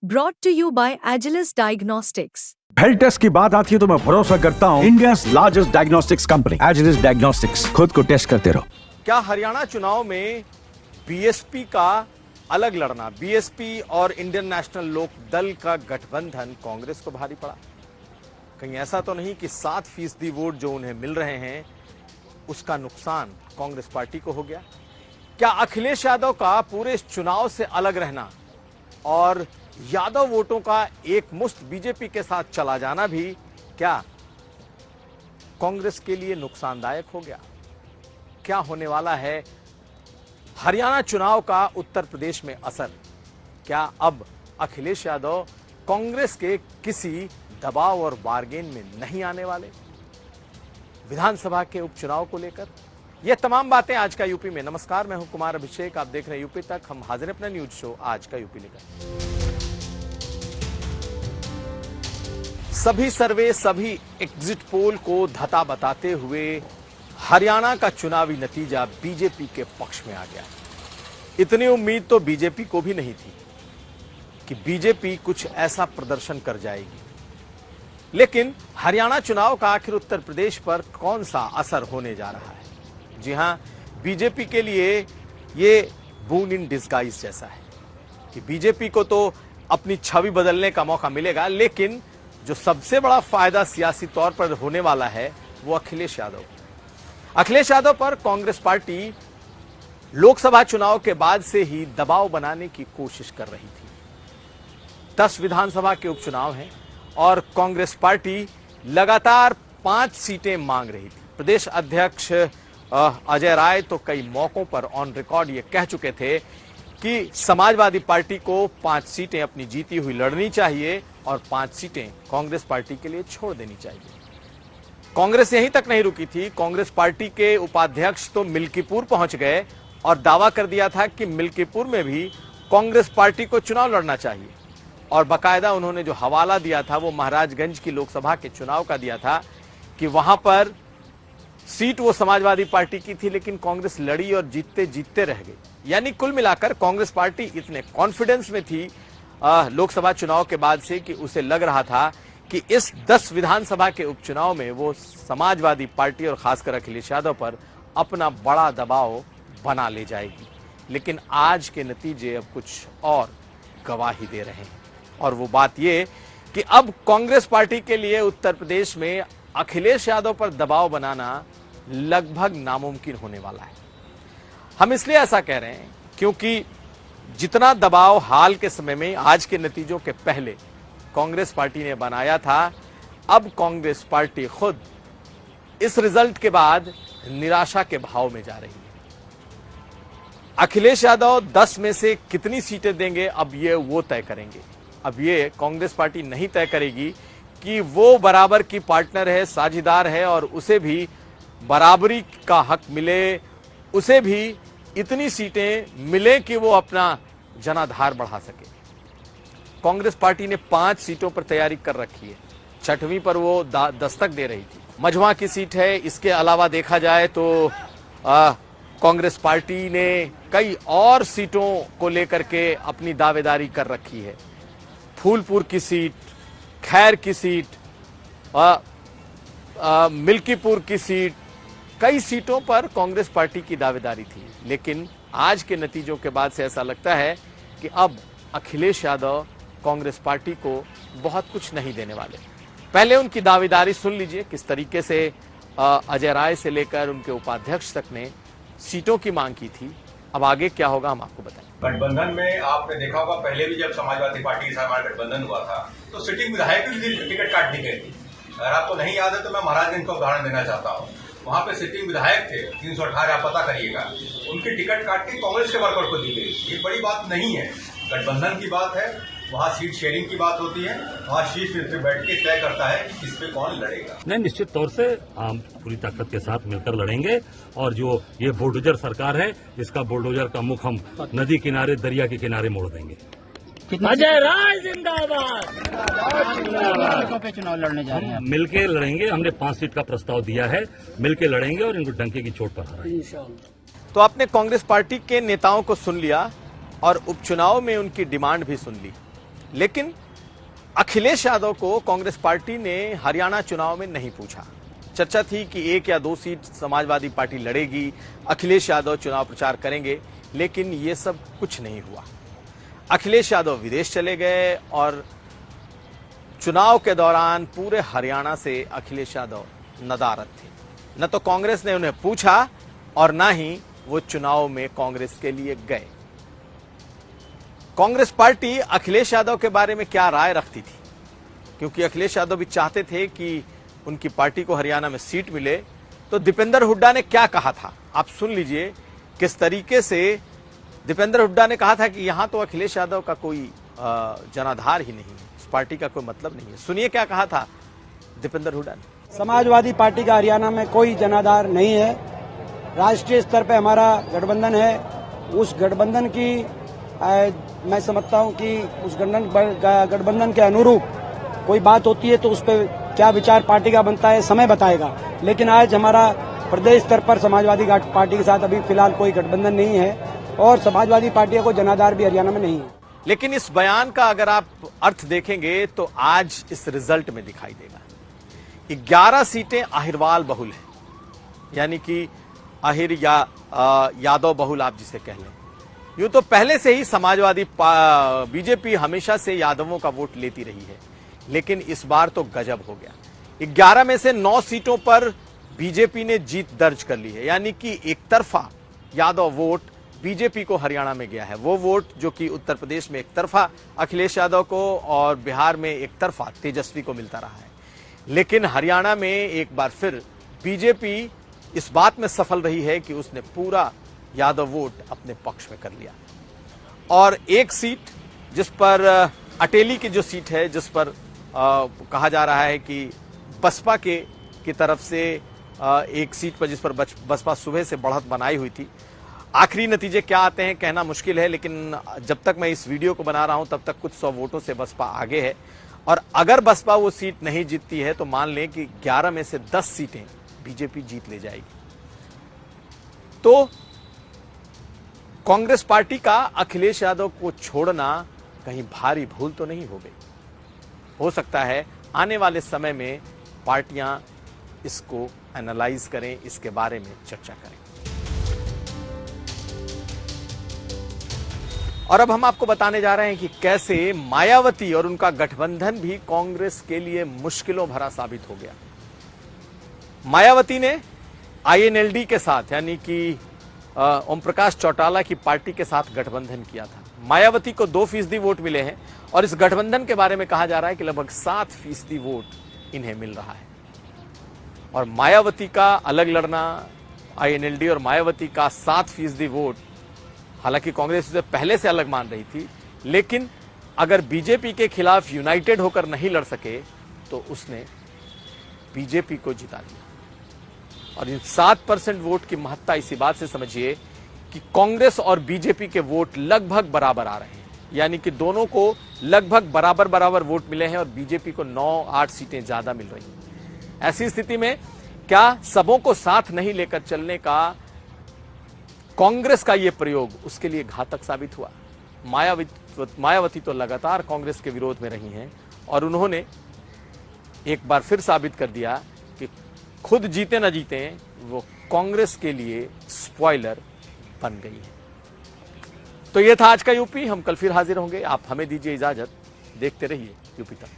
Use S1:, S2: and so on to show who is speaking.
S1: Brought to you by Agilus Diagnostics.
S2: Health test की बात आती है तो मैं भरोसा करता हूँ India's largest diagnostics company Agilus Diagnostics. खुद को टेस्ट करते रहो।
S3: क्या हरियाणा चुनाव में बीएसपी का अलग लड़ना, बीएसपी और इंडियन नेशनल लोक दल का गठबंधन कांग्रेस को भारी पड़ा? कहीं ऐसा तो नहीं कि 7% वोट जो उन्हें मिल रहे हैं उसका नुकसान कांग्रेस पार्टी को हो गया? क्या अखिलेश यादव का पूरे इस चुनाव से अलग रहना और यादव वोटों का एक मुश्त बीजेपी के साथ चला जाना भी क्या कांग्रेस के लिए नुकसानदायक हो गया? क्या होने वाला है हरियाणा चुनाव का उत्तर प्रदेश में असर? क्या अब अखिलेश यादव कांग्रेस के किसी दबाव और बार्गेन में नहीं आने वाले विधानसभा के उपचुनाव को लेकर? ये तमाम बातें आज का यूपी में। नमस्कार, मैं हूं कुमार अभिषेक, आप देख रहे हैं यूपी तक। हम हाजिर हैं अपना न्यूज शो आज का यूपी लेकर। सभी सर्वे, सभी एग्जिट पोल को धता बताते हुए हरियाणा का चुनावी नतीजा बीजेपी के पक्ष में आ गया। इतनी उम्मीद तो बीजेपी को भी नहीं थी कि बीजेपी कुछ ऐसा प्रदर्शन कर जाएगी, लेकिन हरियाणा चुनाव का आखिर उत्तर प्रदेश पर कौन सा असर होने जा रहा है? जी हां, बीजेपी के लिए ये बून इन डिस्गाइज जैसा है कि बीजेपी को तो अपनी छवि बदलने का मौका मिलेगा, लेकिन जो सबसे बड़ा फायदा सियासी तौर पर होने वाला है वो अखिलेश यादव पर कांग्रेस पार्टी लोकसभा चुनाव के बाद से ही दबाव बनाने की कोशिश कर रही थी। 10 विधानसभा के उपचुनाव हैं और कांग्रेस पार्टी लगातार 5 सीटें मांग रही थी। प्रदेश अध्यक्ष अजय राय तो कई मौकों पर ऑन रिकॉर्ड ये कह चुके थे कि समाजवादी पार्टी को 5 सीटें अपनी जीती हुई लड़नी चाहिए और 5 सीटें कांग्रेस पार्टी के लिए छोड़ देनी चाहिए। कांग्रेस यहीं तक नहीं रुकी थी। कांग्रेस पार्टी के उपाध्यक्ष तो मिल्कीपुर पहुंच गए और दावा कर दिया था कि मिल्कीपुर में भी कांग्रेस पार्टी को चुनाव लड़ना चाहिए। और बाकायदा उन्होंने जो हवाला दिया था वो महाराजगंज की लोकसभा के चुनाव का दिया था कि वहां पर सीट वो समाजवादी पार्टी की थी, लेकिन कांग्रेस लड़ी और जीतते जीतते रह गई। यानी कुल मिलाकर कांग्रेस पार्टी इतने कॉन्फिडेंस में थी लोकसभा चुनाव के बाद से कि उसे लग रहा था कि इस 10 विधानसभा के उपचुनाव में वो समाजवादी पार्टी और खासकर अखिलेश यादव पर अपना बड़ा दबाव बना ले जाएगी। लेकिन आज के नतीजे अब कुछ और गवाही दे रहे हैं, और वो बात ये कि अब कांग्रेस पार्टी के लिए उत्तर प्रदेश में अखिलेश यादव पर दबाव बनाना लगभग नामुमकिन होने वाला है। हम इसलिए ऐसा कह रहे हैं क्योंकि जितना दबाव हाल के समय में आज के नतीजों के पहले कांग्रेस पार्टी ने बनाया था, अब कांग्रेस पार्टी खुद इस रिजल्ट के बाद निराशा के भाव में जा रही है। अखिलेश यादव 10 में से कितनी सीटें देंगे अब ये वो तय करेंगे। अब ये कांग्रेस पार्टी नहीं तय करेगी कि वो बराबर की पार्टनर है, साझेदार है और उसे भी बराबरी का हक मिले, उसे भी इतनी सीटें मिले कि वो अपना जनाधार बढ़ा सके। कांग्रेस पार्टी ने 5 सीटों पर तैयारी कर रखी है, 6वीं पर वो दस्तक दे रही थी। मझवा की सीट है। इसके अलावा देखा जाए तो कांग्रेस पार्टी ने कई और सीटों को लेकर के अपनी दावेदारी कर रखी है। फूलपुर की सीट, खैर की सीट, मिल्कीपुर की सीट, कई सीटों पर कांग्रेस पार्टी की दावेदारी थी। लेकिन आज के नतीजों के बाद से ऐसा लगता है कि अब अखिलेश यादव कांग्रेस पार्टी को बहुत कुछ नहीं देने वाले। पहले उनकी दावेदारी सुन लीजिए, किस तरीके से अजय राय से लेकर उनके उपाध्यक्ष तक ने सीटों की मांग की थी। अब आगे क्या होगा हम आपको बताएं।
S4: गठबंधन में आपने देखा होगा, पहले भी जब समाजवादी पार्टी के साथ हमारा गठबंधन हुआ था तो सिटिंग विधायक भी टिकट काटनी गई थी। अगर आपको नहीं याद है तो मैं महाराजगंज का उदाहरण देना चाहता हूँ। वहां पे सिटिंग विधायक थे 318, आप पता करिएगा, उनकी टिकट काट के कांग्रेस के वर्कर को दी गई। ये बड़ी बात नहीं है, गठबंधन की बात है। वहाँ सीट शेयरिंग की बात होती है, वहाँ शीर्ष पे बैठ के तय करता है कि किस पे कौन लड़ेगा।
S5: नहीं, निश्चित तौर से हम पूरी ताकत के साथ मिलकर लड़ेंगे। और जो ये बुलडोजर सरकार है, इसका बुलडोजर का मुख हम नदी किनारे, दरिया के किनारे मोड़ देंगे।
S6: अजय राय जिंदाबाद।
S7: पे चुनाव लड़ने जा रहे हैं,
S5: मिलके लड़ेंगे। हमने 5 सीट का प्रस्ताव दिया है, मिलके लड़ेंगे और इनको डंके की चोट पर हराएंगे।
S3: तो आपने कांग्रेस पार्टी के नेताओं को सुन लिया और उपचुनाव में उनकी डिमांड भी सुन ली। लेकिन अखिलेश यादव को कांग्रेस पार्टी ने हरियाणा चुनाव में नहीं पूछा। चर्चा थी कि 1 या 2 सीट समाजवादी पार्टी लड़ेगी, अखिलेश यादव चुनाव प्रचार करेंगे, लेकिन ये सब कुछ नहीं हुआ। अखिलेश यादव विदेश चले गए और चुनाव के दौरान पूरे हरियाणा से अखिलेश यादव नदारद थे। न तो कांग्रेस ने उन्हें पूछा और न ही वो चुनाव में कांग्रेस के लिए गए। कांग्रेस पार्टी अखिलेश यादव के बारे में क्या राय रखती थी, क्योंकि अखिलेश यादव भी चाहते थे कि उनकी पार्टी को हरियाणा में सीट मिले। तो दीपेंद्र हुड्डा ने क्या कहा था, आप सुन लीजिए किस तरीके से दीपेंद्र हुड्डा ने कहा था कि यहां तो अखिलेश यादव का कोई जनाधार ही नहीं है, इस पार्टी का कोई मतलब नहीं है। सुनिए क्या कहा था दीपेंद्र हुड्डा ने।
S8: समाजवादी पार्टी का हरियाणा में कोई जनाधार नहीं है। राष्ट्रीय स्तर पे हमारा गठबंधन है। उस गठबंधन की मैं समझता हूं कि उस गठबंधन के अनुरूप कोई बात होती है तो उस पर क्या विचार पार्टी का बनता है समय बताएगा। लेकिन आज हमारा प्रदेश स्तर पर समाजवादी पार्टी के साथ अभी फिलहाल कोई गठबंधन नहीं है और समाजवादी पार्टियों को जनाधार भी हरियाणा में नहीं है।
S3: लेकिन इस बयान का अगर आप अर्थ देखेंगे तो आज इस रिजल्ट में दिखाई देगा। 11 सीटें अहिरवाल बहुल है, यानी कि अहिर या यादव बहुल आप जिसे कह लें। यूं तो पहले से ही समाजवादी बीजेपी हमेशा से यादवों का वोट लेती रही है, लेकिन इस बार तो गजब हो गया। 11 में से 9 सीटों पर बीजेपी ने जीत दर्ज कर ली है, यानी कि एक तरफा यादव वोट बीजेपी को हरियाणा में गया है। वो वोट जो कि उत्तर प्रदेश में एक तरफा अखिलेश यादव को और बिहार में एक तरफा तेजस्वी को मिलता रहा है, लेकिन हरियाणा में एक बार फिर बीजेपी इस बात में सफल रही है कि उसने पूरा यादव वोट अपने पक्ष में कर लिया। और एक सीट जिस पर अटेली की जो सीट है, जिस पर कहा जा रहा है कि बसपा की तरफ से एक सीट पर जिस पर बसपा सुबह से बढ़त बनाई हुई थी, आखिरी नतीजे क्या आते हैं कहना मुश्किल है, लेकिन जब तक मैं इस वीडियो को बना रहा हूं तब तक कुछ 100 वोटों से बसपा आगे है। और अगर बसपा वो सीट नहीं जीतती है तो मान लें कि 11 में से 10 सीटें बीजेपी जीत ले जाएगी। तो कांग्रेस पार्टी का अखिलेश यादव को छोड़ना कहीं भारी भूल तो नहीं हो गई। हो सकता है आने वाले समय में पार्टियां इसको एनालाइज करें, इसके बारे में चर्चा करें। और अब हम आपको बताने जा रहे हैं कि कैसे मायावती और उनका गठबंधन भी कांग्रेस के लिए मुश्किलों भरा साबित हो गया। मायावती ने आईएनएलडी के साथ, यानी कि ओम प्रकाश चौटाला की पार्टी के साथ गठबंधन किया था। मायावती को 2% वोट मिले हैं और इस गठबंधन के बारे में कहा जा रहा है कि लगभग 7% वोट इन्हें मिल रहा है। और मायावती का अलग लड़ना, आईएनएलडी और मायावती का 7% वोट, हालांकि कांग्रेस उसे पहले से अलग मान रही थी, लेकिन अगर बीजेपी के खिलाफ यूनाइटेड होकर नहीं लड़ सके तो उसने बीजेपी को जिता दिया। और इन 7% वोट की महत्ता इसी बात से समझिए कि कांग्रेस और बीजेपी के वोट लगभग बराबर आ रहे हैं, यानी कि दोनों को लगभग बराबर वोट मिले हैं और बीजेपी को 9-8 सीटें ज्यादा मिल रही हैं। ऐसी स्थिति में क्या सबों को साथ नहीं लेकर चलने का कांग्रेस का यह प्रयोग उसके लिए घातक साबित हुआ। मायावती तो लगातार कांग्रेस के विरोध में रही हैं और उन्होंने एक बार फिर साबित कर दिया कि खुद जीते न जीते वो कांग्रेस के लिए स्पॉइलर बन गई है। तो यह था आज का यूपी। हम कल फिर हाजिर होंगे। आप हमें दीजिए इजाजत। देखते रहिए यूपी तक।